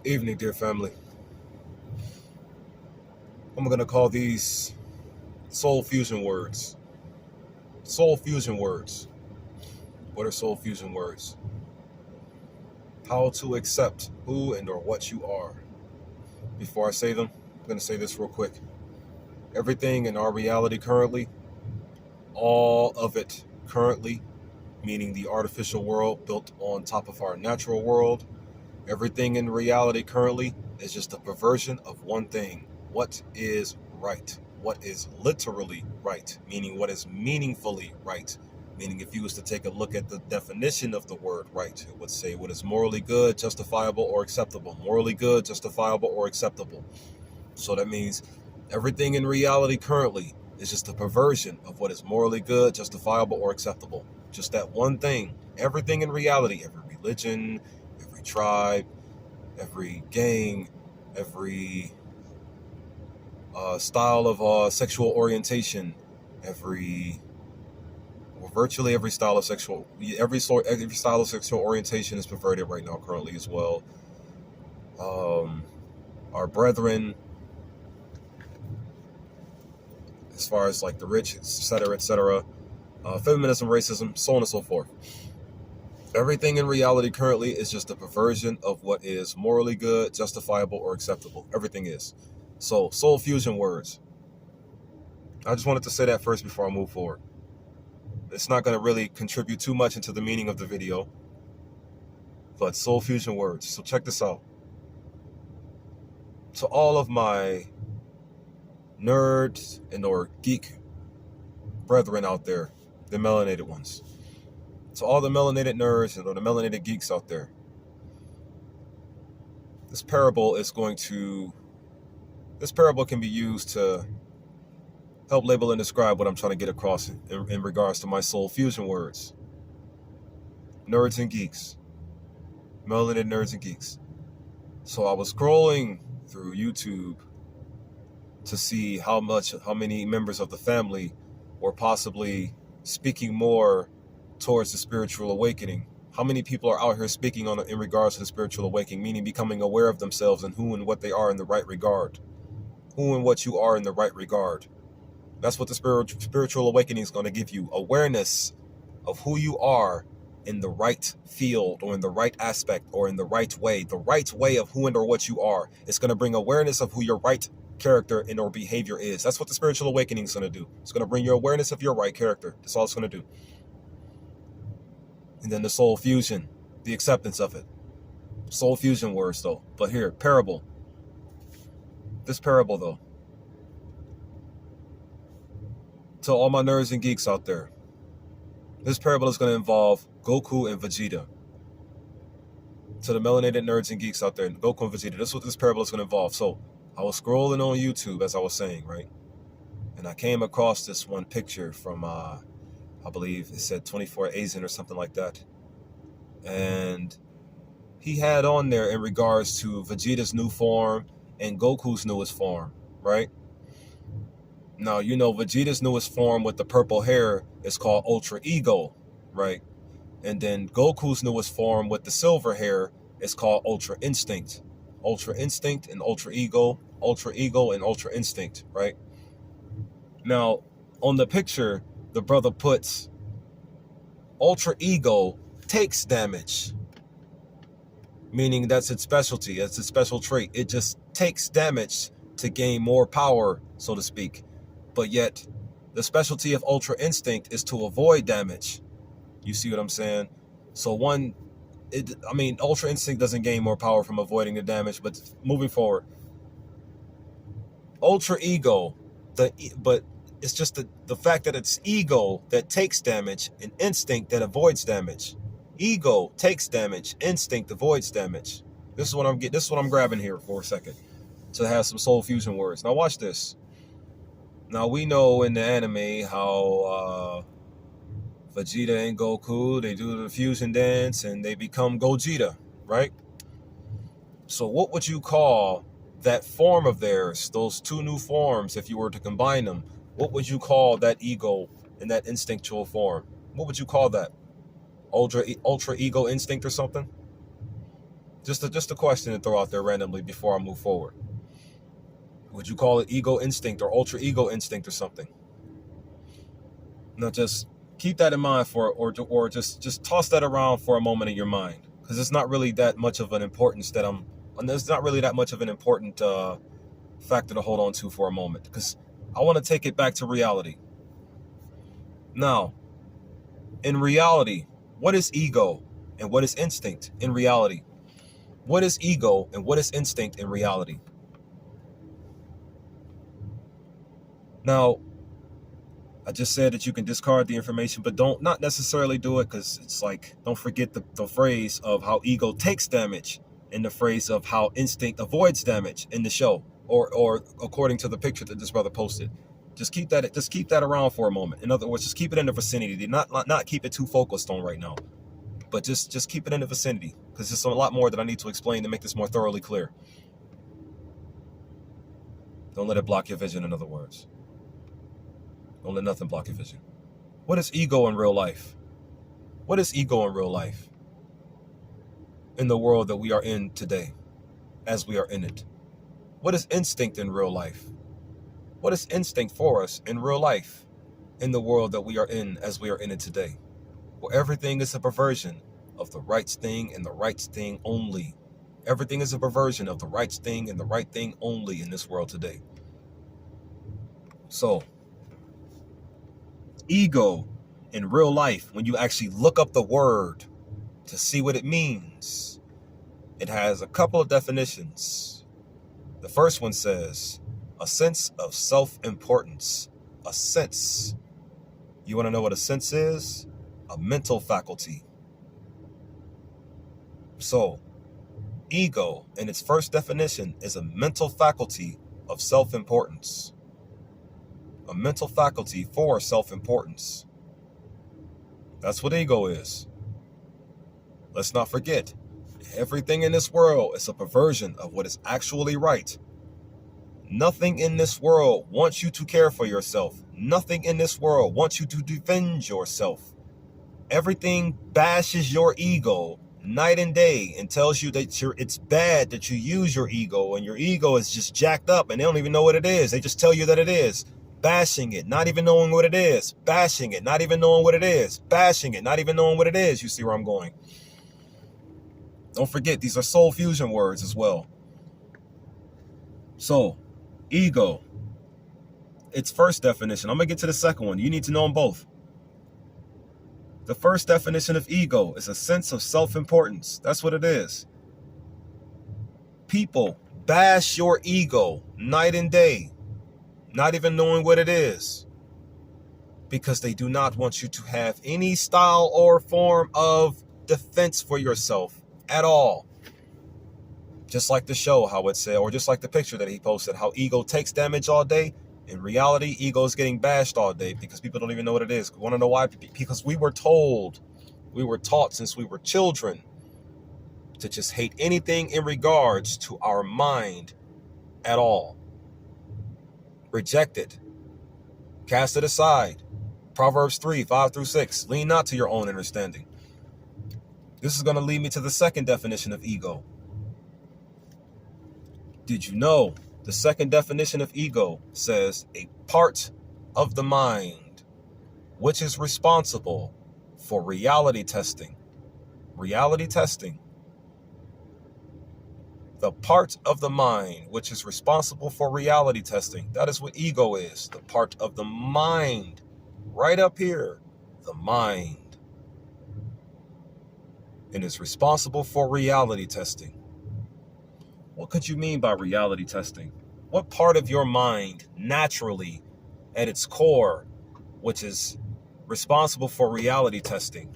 Evening, dear family. I'm going to call these soul fusion words. Soul fusion words. What are soul fusion words? How to accept who and or what you are. Before I say them, I'm going to say this real quick. Everything in our reality currently, all of it currently, meaning the artificial world built on top of our natural world, everything in reality currently is just a perversion of one thing. What is right? What is literally right? Meaning what is meaningfully right? Meaning if you was to take a look at the definition of the word right, it would say what is morally good, justifiable, or acceptable. Morally good, justifiable, or acceptable. So that means everything in reality currently is just a perversion of what is morally good, justifiable, or acceptable. Just that one thing. Everything in reality, every religion, every tribe, every gang, every style of sexual orientation, virtually every style of sexual orientation is perverted right now currently as well. Our brethren, as far as like the rich, etc., feminism, racism, so on and so forth. Everything in reality currently is just a perversion of what is morally good, justifiable, or acceptable. Everything is. So, soul fusion words. I just wanted to say that first before I move forward. It's not going to really contribute too much into the meaning of the video, but soul fusion words. So check this out. To all of my nerd and or geek brethren out there, the melanated ones. To all the melanated nerds and or the melanated geeks out there. This parable can be used to help label and describe what I'm trying to get across in regards to my soul fusion words. Nerds and geeks. Melanated nerds and geeks. So I was scrolling through YouTube to see how many members of the family were possibly speaking more towards the spiritual awakening. How many people are out here speaking in regards to the spiritual awakening, meaning becoming aware of themselves and who and what they are in the right regard. Who and what you are in the right regard. That's what the spiritual awakening is going to give you. Awareness of who you are in the right field or in the right aspect or in the right way. The right way of who and or what you are. It's going to bring awareness of who your right character and or behavior is. That's what the spiritual awakening is going to do. It's going to bring your awareness of your right character. That's all it's going to do. And then the soul fusion, the acceptance of it. Soul fusion words though. But here, parable. This parable though. To all my nerds and geeks out there, this parable is going to involve Goku and Vegeta. To the melanated nerds and geeks out there, Goku and Vegeta, this is what this parable is going to involve. So I was scrolling on YouTube, as I was saying, right? And I came across this one picture from, I believe it said 24 Asian or something like that. And he had on there in regards to Vegeta's new form and Goku's newest form, right? Now, you know, Vegeta's newest form with the purple hair is called Ultra Ego, right? And then Goku's newest form with the silver hair is called Ultra Instinct. Ultra Instinct and Ultra Ego and Ultra Instinct, right? Now, on the picture, the brother puts Ultra Ego takes damage, meaning that's its specialty, that's its special trait. It just takes damage to gain more power, so to speak. But yet, the specialty of Ultra Instinct is to avoid damage. You see what I'm saying? So Ultra Instinct doesn't gain more power from avoiding the damage, but moving forward. Ultra Ego, but it's just the fact that it's ego that takes damage and instinct that avoids damage. Ego takes damage, instinct avoids damage. This is what I'm grabbing here for a second to have some soul fusion words. Now watch this. Now we know in the anime how Vegeta and Goku, they do the fusion dance and they become Gogeta, right? So what would you call that form of theirs, those two new forms, if you were to combine them? What would you call that ego and that instinctual form? What would you call that? Ultra ego instinct or something? Just a question to throw out there randomly before I move forward. Would you call it ego instinct or ultra ego instinct or something? Now just keep that in mind or just toss that around for a moment in your mind, because it's not really that much of an importance that there's not really that much of an important factor to hold on to for a moment, because I want to take it back to reality. Now, in reality, what is ego and what is instinct in reality? What is ego and what is instinct in reality? Now, I just said that you can discard the information, but not necessarily do it, because it's like, don't forget the phrase of how ego takes damage and the phrase of how instinct avoids damage in the show, or according to the picture that this brother posted. Just keep that around for a moment. In other words, just keep it in the vicinity. Not keep it too focused on right now, but just keep it in the vicinity, because there's a lot more that I need to explain to make this more thoroughly clear. Don't let it block your vision, in other words. Don't let nothing block your vision. What is ego in real life? What is ego in real life? In the world that we are in today, as we are in it. What is instinct in real life? What is instinct for us in real life, in the world that we are in, as we are in it today? Where everything is a perversion of the right thing and the right thing only. Everything is a perversion of the right thing and the right thing only in this world today. So, ego in real life, when you actually look up the word to see what it means, it has a couple of definitions. The first one says, a sense of self-importance. A sense. You want to know what a sense is? A mental faculty. So, ego, in its first definition, is a mental faculty of self-importance. A mental faculty for self-importance. That's what ego is. Let's not forget, everything in this world is a perversion of what is actually right. Nothing in this world wants you to care for yourself. Nothing in this world wants you to defend yourself. Everything bashes your ego night and day and tells you that it's bad that you use your ego, and your ego is just jacked up and they don't even know what it is. They just tell you that it is. Bashing it, not even knowing what it is. Bashing it, not even knowing what it is. Bashing it, not even knowing what it is. You see where I'm going? Don't forget, these are soul fusion words as well. So, ego, its first definition. I'm going to get to the second one. You need to know them both. The first definition of ego is a sense of self-importance. That's what it is. People bash your ego night and day, not even knowing what it is, because they do not want you to have any style or form of defense for yourself at all. Just like the show, how it said, or just like the picture that he posted, how ego takes damage all day. In reality, ego is getting bashed all day because people don't even know what it is. Want to know why? Because we were taught since we were children to just hate anything in regards to our mind at all. Reject it. Cast it aside. Proverbs 3:5-6. Lean not to your own understanding. This is going to lead me to the second definition of ego. Did you know the second definition of ego says a part of the mind which is responsible for reality testing? Reality testing. The part of the mind which is responsible for reality testing. That is what ego is. The part of the mind. Right up here. The mind. And is responsible for reality testing. What could you mean by reality testing? What part of your mind naturally, at its core, which is responsible for reality testing?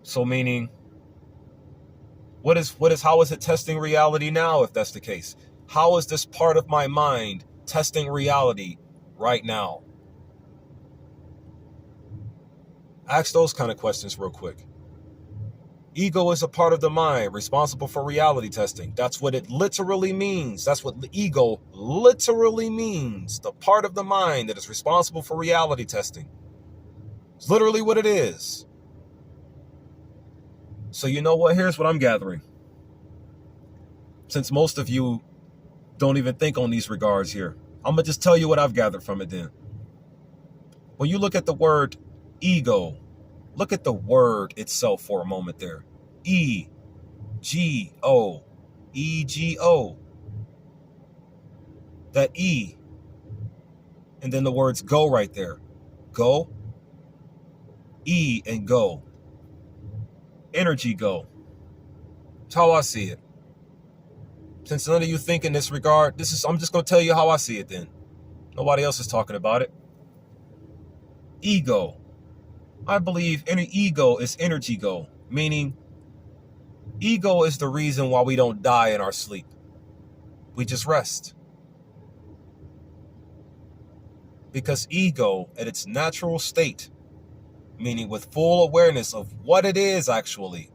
So meaning, how is it testing reality now, if that's the case? How is this part of my mind testing reality right now? Ask those kind of questions real quick. Ego is a part of the mind responsible for reality testing. That's what it literally means. That's what ego literally means. The part of the mind that is responsible for reality testing. It's literally what it is. So you know what? Here's what I'm gathering. Since most of you don't even think on these regards here, I'm going to just tell you what I've gathered from it then. When you look at the word ego, look at the word itself for a moment there. E-G-O. E-G-O. That E. And then the words go right there. Go. E and go. Energy go. That's how I see it. Since none of you think in this regard, I'm just going to tell you how I see it then. Nobody else is talking about it. Ego. I believe any ego is energy go, meaning ego is the reason why we don't die in our sleep. We just rest. Because ego, at its natural state, meaning with full awareness of what it is actually,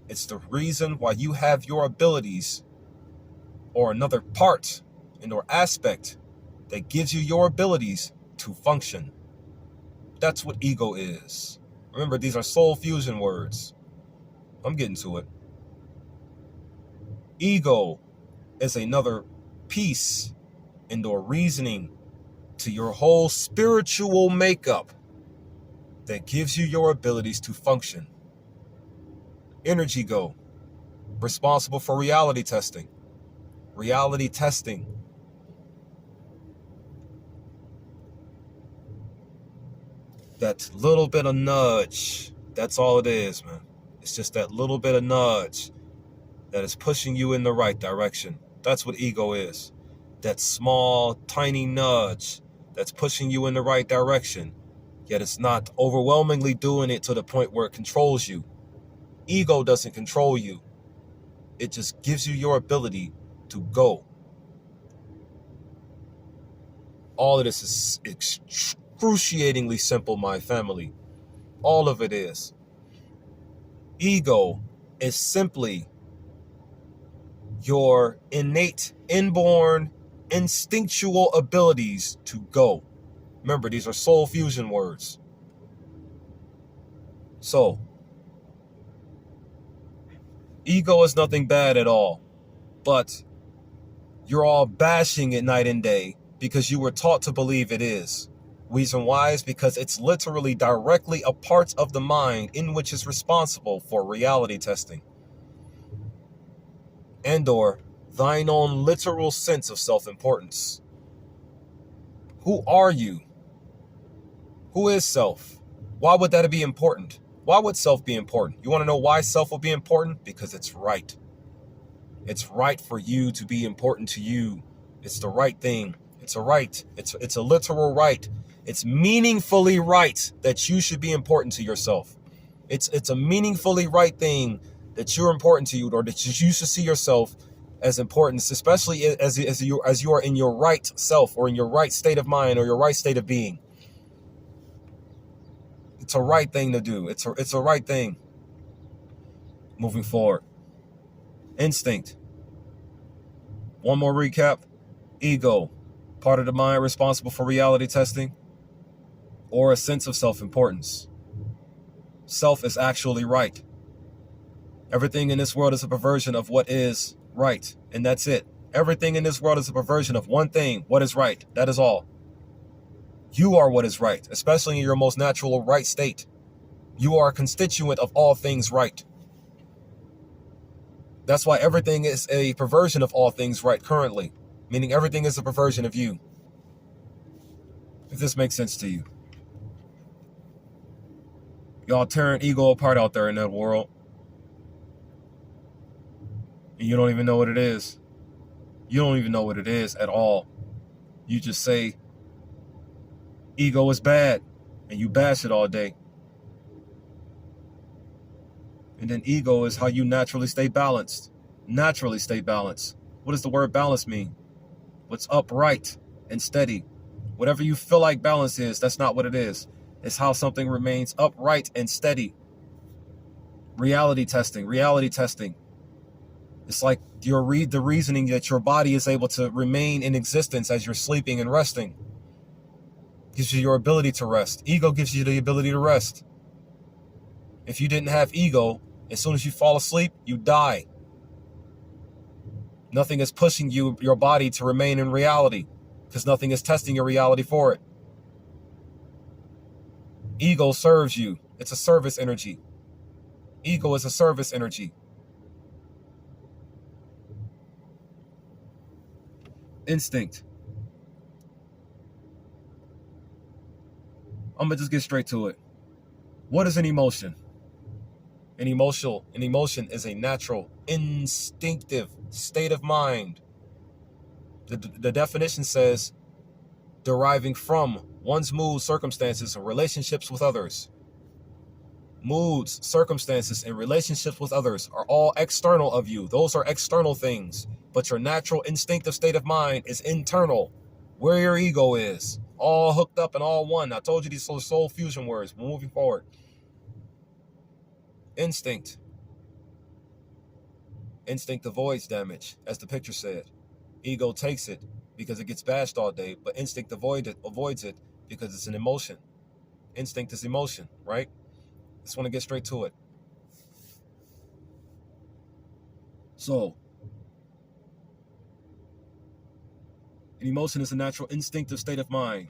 it's the reason why you have your abilities or another part or aspect that gives you your abilities to function. That's what ego is. Remember, these are soul fusion words. I'm getting to it. Ego is another piece and/or reasoning to your whole spiritual makeup that gives you your abilities to function. Energy go, responsible for reality testing. Reality testing. That little bit of nudge, that's all it is, man. It's just that little bit of nudge that is pushing you in the right direction. That's what ego is. That small, tiny nudge that's pushing you in the right direction, yet it's not overwhelmingly doing it to the point where it controls you. Ego doesn't control you. It just gives you your ability to go. All of this is excruciatingly simple, my family. All of it is. Ego is simply your innate, inborn, instinctual abilities to go. Remember, these are soul fusion words. So, ego is nothing bad at all, but you're all bashing it night and day because you were taught to believe it is. Reason why is because it's literally directly a part of the mind in which is responsible for reality testing and/or thine own literal sense of self-importance. Who are you? Who is self? Why would that be important? Why would self be important? You want to know why self will be important? Because it's right. It's right for you to be important to you. It's the right thing. It's a right. It's a literal right. It's meaningfully right that you should be important to yourself. It's a meaningfully right thing that you're important to you, or that you should see yourself as important, especially as you are in your right self or in your right state of mind or your right state of being. It's a right thing to do. It's a right thing. Moving forward. Instinct. One more recap. Ego. Part of the mind responsible for reality testing or a sense of self-importance. Self is actually right. Everything in this world is a perversion of what is right, and that's it. Everything in this world is a perversion of one thing, what is right. That is all. You are what is right, especially in your most natural right state. You are a constituent of all things right. That's why everything is a perversion of all things right currently, meaning everything is a perversion of you. If this makes sense to you. Y'all tearing ego apart out there in that world. And you don't even know what it is. You don't even know what it is at all. You just say ego is bad and you bash it all day. And then ego is how you naturally stay balanced. Naturally stay balanced. What does the word balance mean? What's upright and steady. Whatever you feel like balance is, that's not what it is. It's how something remains upright and steady. Reality testing. It's like the reasoning that your body is able to remain in existence as you're sleeping and resting. Gives you your ability to rest. Ego gives you the ability to rest. If you didn't have ego, as soon as you fall asleep, you die. Nothing is pushing your body to remain in reality, because nothing is testing your reality for it. Ego serves you. It's a service energy. Ego is a service energy. Instinct. I'm gonna just get straight to it. What is an emotion? An emotion is a natural, instinctive state of mind. The definition says deriving from one's mood, circumstances, and relationships with others. Moods, circumstances, and relationships with others are all external of you. Those are external things. But your natural instinctive state of mind is internal, where your ego is. All hooked up and all one. I told you these soul fusion words. We're moving forward. Instinct. Instinct avoids damage, as the picture said. Ego takes it because it gets bashed all day, but instinct avoids it because it's an emotion. Instinct is emotion, right? Just want to get straight to it. So, an emotion is a natural instinctive state of mind,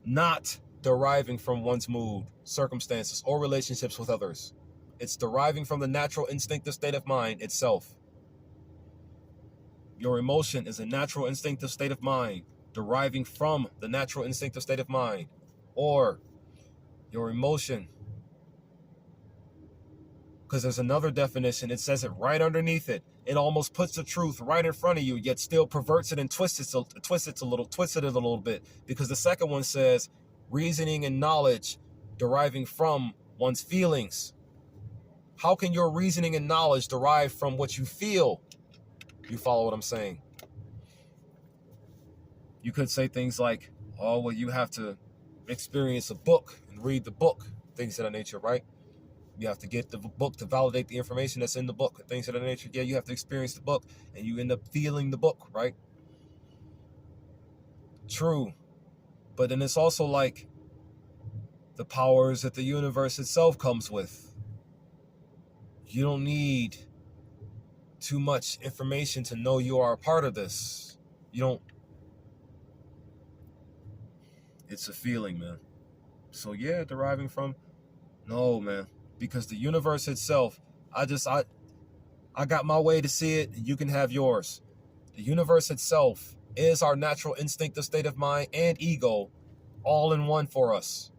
not deriving from one's mood, circumstances, or relationships with others. It's deriving from the natural instinctive state of mind itself. Your emotion is a natural instinctive state of mind deriving from the natural instinctive state of mind. Or your emotion, because there's another definition, it says it right underneath it. It almost puts the truth right in front of you, yet still perverts it and twists it a little bit. Because the second one says reasoning and knowledge deriving from one's feelings. How can your reasoning and knowledge derive from what you feel? You follow what I'm saying? You could say things like, oh, well, you have to experience a book and read the book, things of that nature, right? You have to get the book to validate the information that's in the book, things of that nature. Yeah, you have to experience the book, and you end up feeling the book, right? True. But then it's also like the powers that the universe itself comes with. You don't need too much information to know you are a part of this. You don't. It's a feeling, man. So yeah, deriving from, no, man, because the universe itself, I got my way to see it, and you can have yours. The universe itself is our natural instinctive state of mind and ego all in one for us.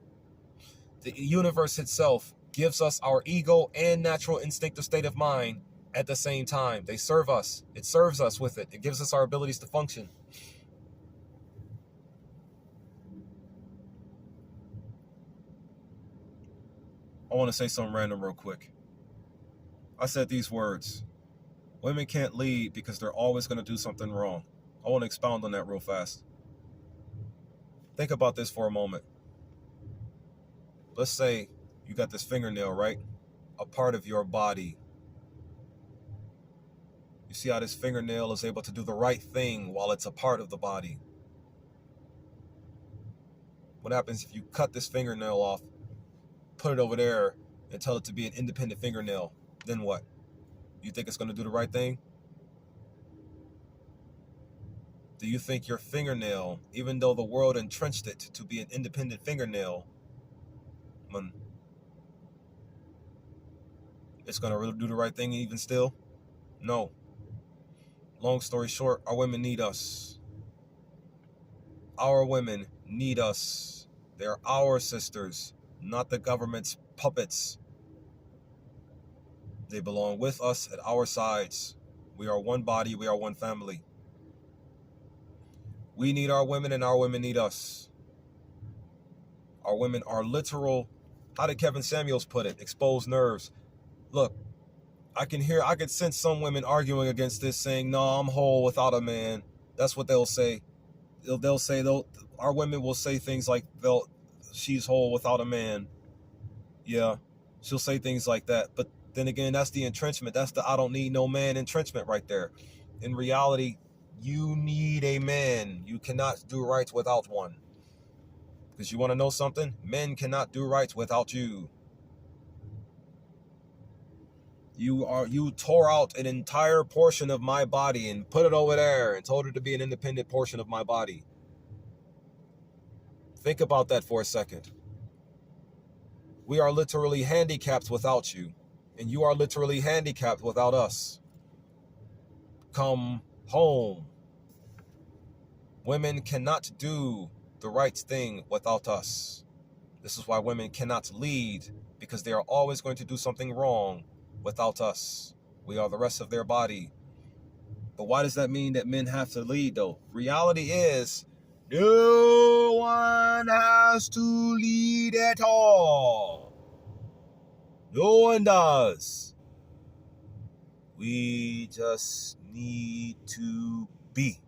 The universe itself gives us our ego and natural instinctive state of mind at the same time. They serve us. It serves us with it. It gives us our abilities to function. I want to say something random real quick. I said these words. Women can't lead because they're always going to do something wrong. I want to expound on that real fast. Think about this for a moment. Let's say you got this fingernail, right? A part of your body. You see how this fingernail is able to do the right thing while it's a part of the body. What happens if you cut this fingernail off, put it over there, and tell it to be an independent fingernail? Then what? You think it's going to do the right thing? Do you think your fingernail, even though the world entrenched it to be an independent fingernail, it's going to really do the right thing even still? No. Long story short, our women need us. Our women need us. They're our sisters, not the government's puppets. They belong with us at our sides. We are one body. We are one family. We need our women and our women need us. Our women are literal, how did Kevin Samuels put it? Exposed nerves. Look, I can sense some women arguing against this, saying, no, I'm whole without a man. That's what they'll say. They'll say, our women will say things like, she's whole without a man. Yeah, she'll say things like that. But then again, that's the entrenchment. That's the I don't need no man entrenchment right there. In reality, you need a man. You cannot do right without one. Because you want to know something? Men cannot do right without you. You tore out an entire portion of my body and put it over there and told it to be an independent portion of my body. Think about that for a second. We are literally handicapped without you, and you are literally handicapped without us. Come home. Women cannot do the right thing without us. This is why women cannot lead, because they are always going to do something wrong without us. We are the rest of their body. But why does that mean that men have to lead, though? Reality is, no one has to lead at all. No one does. We just need to be.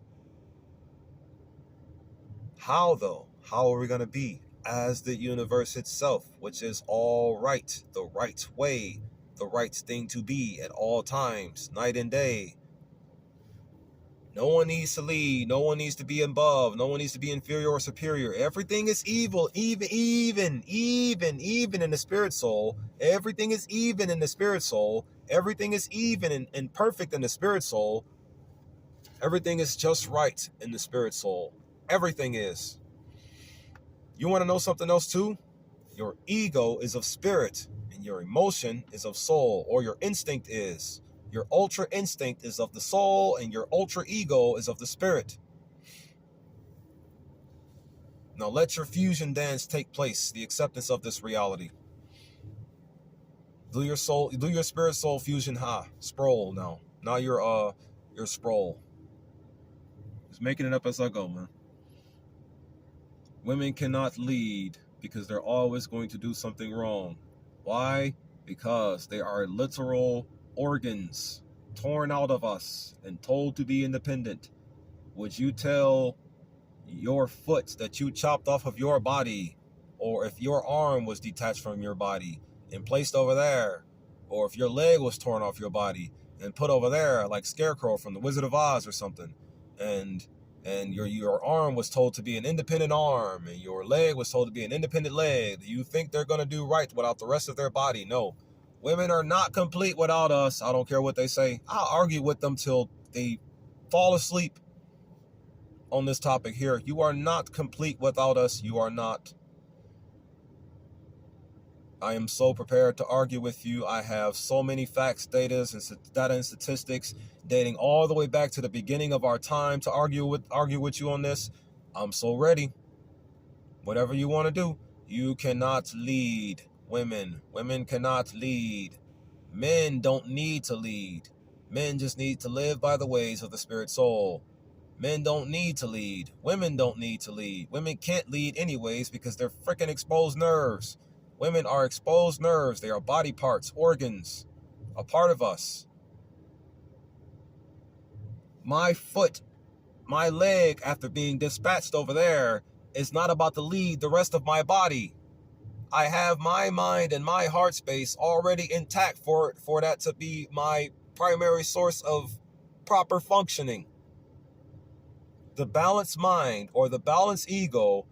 How, though? How are we going to be? As the universe itself, which is all right, the right way, the right thing to be at all times, night and day. No one needs to lead. No one needs to be above. No one needs to be inferior or superior. Everything is evil, even in the spirit soul. Everything is even in the spirit soul. Everything is even and perfect in the spirit soul. Everything is just right in the spirit soul. Everything is. You want to know something else too? Your ego is of spirit and your emotion is of soul, or your instinct is. Your ultra instinct is of the soul and your ultra ego is of the spirit. Now let your fusion dance take place, the acceptance of this reality. Do your spirit soul fusion Sproll now. Now you're Sproll. Just making it up as I go, man. Women cannot lead because they're always going to do something wrong. Why? Because they are literal organs torn out of us and told to be independent. Would you tell your foot that you chopped off of your body, or if your arm was detached from your body and placed over there, or if your leg was torn off your body and put over there like Scarecrow from the Wizard of Oz or something, and your arm was told to be an independent arm and your leg was told to be an independent leg, do you think they're going to do right without the rest of their body? No. Women are not complete without us. I don't care what they say. I'll argue with them till they fall asleep on this topic here. You are not complete without us. You are not. I am so prepared to argue with you. I have so many facts, data and statistics dating all the way back to the beginning of our time to argue with you on this. I'm so ready. Whatever you want to do. You cannot lead women. Women cannot lead. Men don't need to lead. Men just need to live by the ways of the spirit soul. Men don't need to lead. Women don't need to lead. Women can't lead anyways because they're freaking exposed nerves. Women are exposed nerves. They are body parts, organs, a part of us. My foot, my leg, after being dispatched over there, is not about to lead the rest of my body. I have my mind and my heart space already intact for that to be my primary source of proper functioning. The balanced mind or the balanced ego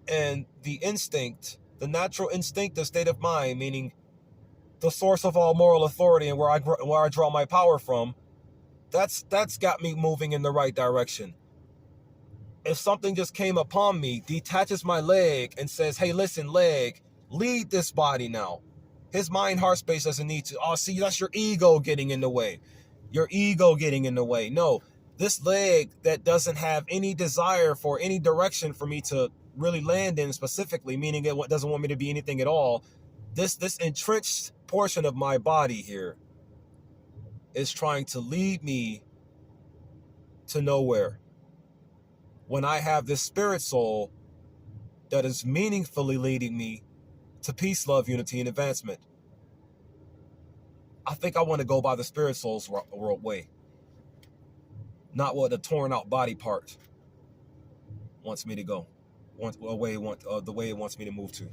and the instinct, the natural instinctive state of mind, meaning the source of all moral authority and where I draw my power from, that's got me moving in the right direction. If something just came upon me, detaches my leg and says, hey, listen, leg, lead this body now. His mind, heart space doesn't need to. Oh, see, that's your ego getting in the way. Your ego getting in the way. No, this leg that doesn't have any desire for any direction for me to really land in specifically, meaning it doesn't want me to be anything at all. This entrenched portion of my body here is trying to lead me to nowhere. When I have this spirit soul that is meaningfully leading me to peace, love, unity, and advancement. I think I want to go by the spirit soul's way, not what the torn out body part wants me to go, the way it wants me to move to.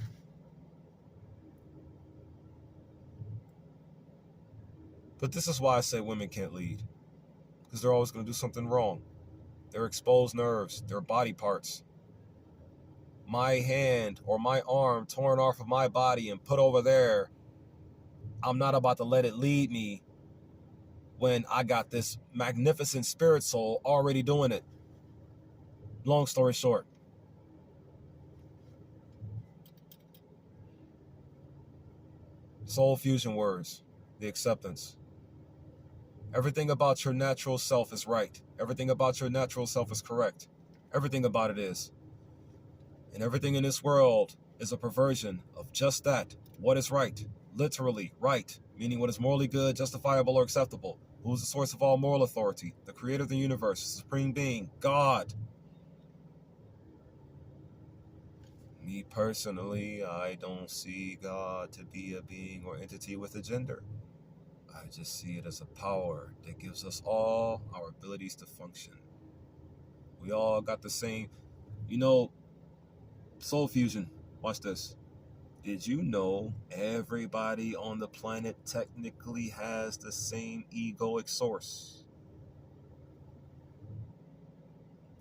But this is why I say women can't lead, because they're always going to do something wrong. They're exposed nerves, they're body parts. my hand or my arm torn off of my body and put over there, I'm not about to let it lead me when I got this magnificent spirit soul already doing it. Long story short, soul fusion words, the acceptance. Everything about your natural self is right. Everything about your natural self is correct. Everything about it is. And everything in this world is a perversion of just that. What is right? Literally, right. Meaning what is morally good, justifiable, or acceptable. Who is the source of all moral authority? The creator of the universe, the supreme being, God. Me personally, I don't see God to be a being or entity with a gender. I just see it as a power that gives us all our abilities to function. We all got the same, soul fusion. Watch this. Did you know everybody on the planet technically has the same egoic source?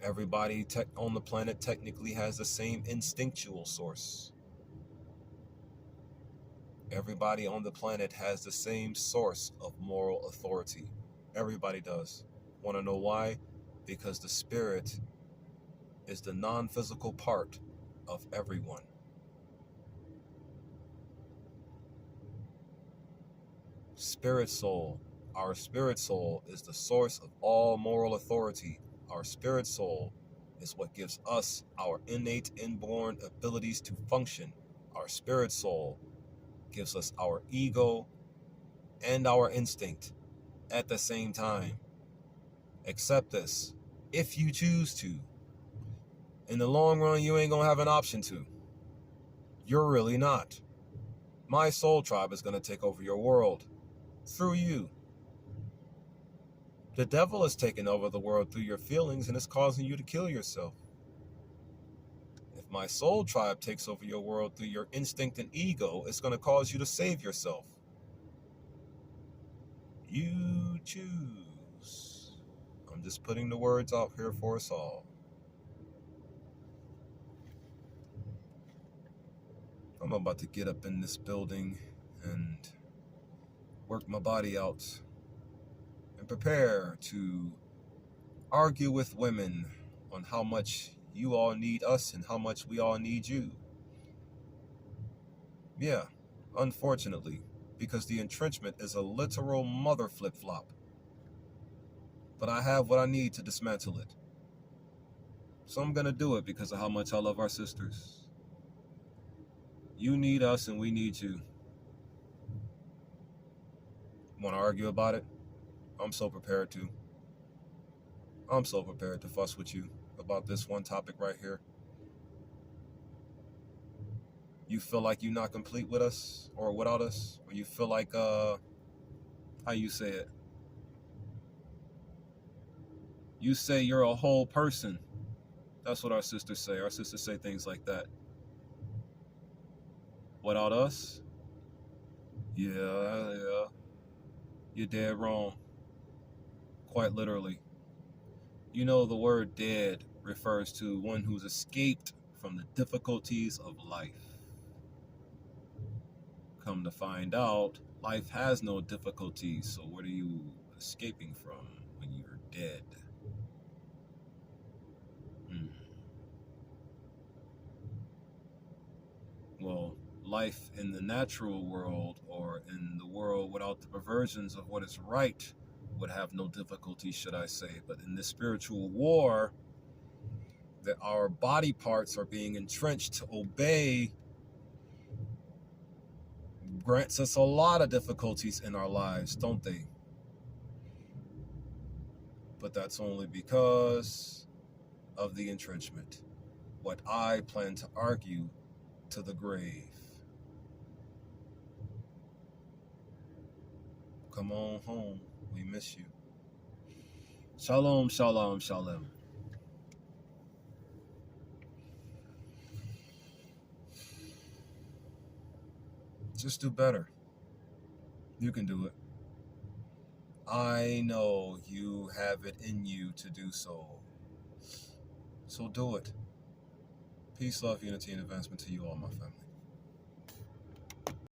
Everybody on the planet technically has the same instinctual source. Everybody on the planet has the same source of moral authority. Everybody does. Want to know why? Because the spirit is the non-physical part of everyone. Spirit soul. Our spirit soul is the source of all moral authority. Our spirit soul is what gives us our innate inborn abilities to function. Our spirit soul gives us our ego and our instinct at the same time. Accept this if you choose to. In the long run, you ain't gonna have an option to. You're really not. My soul tribe is gonna take over your world through you. The devil is taking over the world through your feelings and it's causing you to kill yourself. If my soul tribe takes over your world through your instinct and ego, it's going to cause you to save yourself. You choose. I'm just putting the words out here for us all. I'm about to get up in this building and work my body out and prepare to argue with women on how much you all need us and how much we all need you. Yeah, unfortunately, because the entrenchment is a literal mother flip-flop. But I have what I need to dismantle it. So I'm going to do it because of how much I love our sisters. You need us and we need you. Want to argue about it? I'm so prepared to. I'm so prepared to fuss with you about this one topic right here. You feel like you're not complete with us or without us? Or you feel like, how you say it? You say you're a whole person. That's what our sisters say. Our sisters say things like that. Without us? Yeah. You're dead wrong. Quite literally. You know, the word dead refers to one who's escaped from the difficulties of life. Come to find out, life has no difficulties, so what are you escaping from when you're dead? Well, life in the natural world or in the world without the perversions of what is right would have no difficulty, should I say. But in this spiritual war, that our body parts are being entrenched to obey grants us a lot of difficulties in our lives, don't they? But that's only because of the entrenchment. What I plan to argue to the grave. Come on home. We miss you. Shalom, shalom, shalom. Just do better. You can do it. I know you have it in you to do so. So do it. Peace, love, unity, and advancement to you all, my family.